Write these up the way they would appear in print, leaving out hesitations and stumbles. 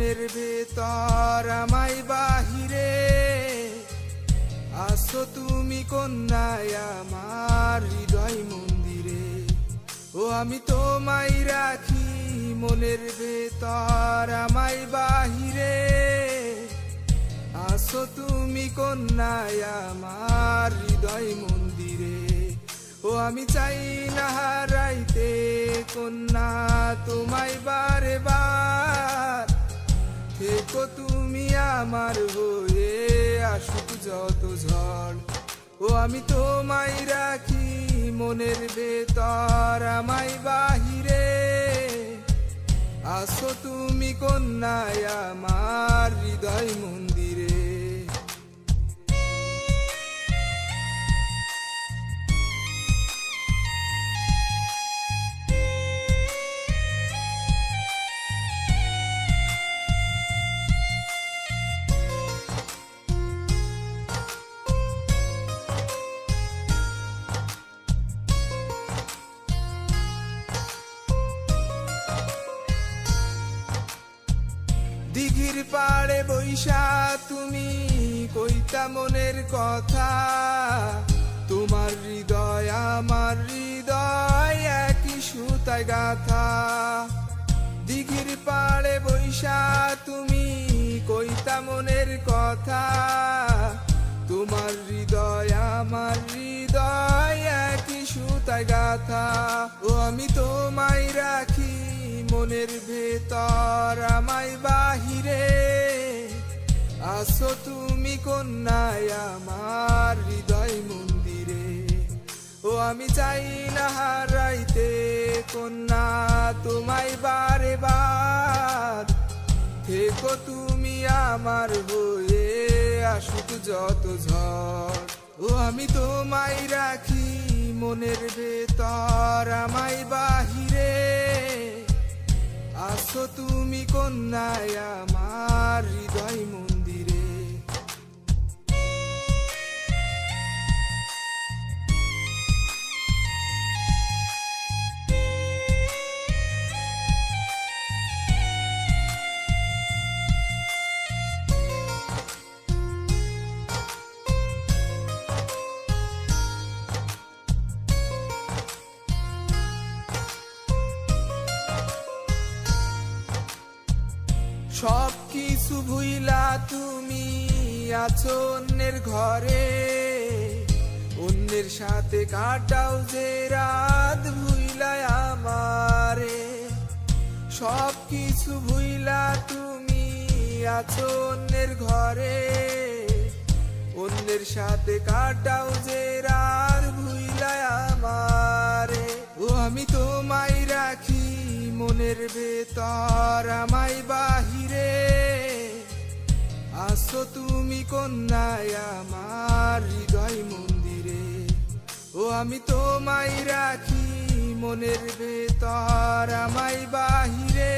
মনের ভেতর আমায় বাহিরে, আসো তুমি কন্যায় আমার হৃদয় মন্দিরে। ও আমি তোমায় রাখি মনের ভেতর আমায় বাহিরে, আসো তুমি কন্যায় আমার হৃদয় মন্দিরে। ও আমি চাই না হারাইতে কন্যা তোমায় বারে বার, থেকো তুমি আমার হয়ে আসুক যত ঝড়। ও আমি তোমায় রাখি মনের ভেতর আমায় বাহিরে, আসো তুমি কন্যায় আমার হৃদয় মন্দিরে। দিঘির পাড়ে বৈশা তুমি কইতা মনের কথা, তোমার হৃদয় আমার হৃদয় একই সুতায় গাথা। দিঘির পাড়ে বৈশা তুমি কইতা মনের কথা, তোমার হৃদয় আমার হৃদয় একই সুতায় গাথা। ও আমি তোমায় রাখি মনের ভেতর আমায় বাহিরে, আসো তুমি কন্যায় আমার হৃদয় মন্দিরে। ও আমি চাই না হারাইতে কন্যা তোমায় বারে বার, থেকো তুমি আমার হয়ে আসুক যত ঝড়। ও আমি তোমায় রাখি মনের ভেতর আমায় বাহিরে, আসো তুমি কন্যায় আমার হৃদয় মন্দিরে। সব কিছু ভুইলা তুমি আছো অন্যের ঘরে, অন্যের সাথে কাটাও যে রাত ভুইলা আমারে। সব কিছু ভুইলা তুমি আছো অন্যের ঘরে, অন্যের সাথে কাটাও যে রাত ভুইলা আমারে। ও আমি তোমায় রাখি মনের ভেতর আমায় বাহিরে, আসো তুমি কন্যায় আমার হৃদয় মন্দিরে। ও আমি তোমায় রাখি মনের ভেতর আমায় বাহিরে,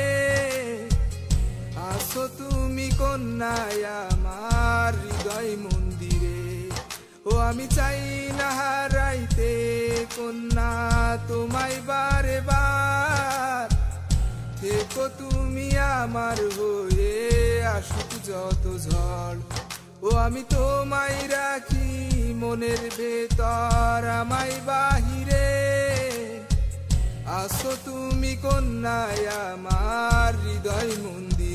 আসো তুমি কন্যায় আমার হৃদয় মন্দিরে। ও আমি চাই না হারাইতে কন্যা তোমায় বারে বার, থেকো তুমি আমার হয়ে আসুক যত ঝড়। ও আমি তোমায় রাখি মনের ভেতর আমায় বাহিরে, আসো তুমি কন্যায় আমার হৃদয় মন্দিরে।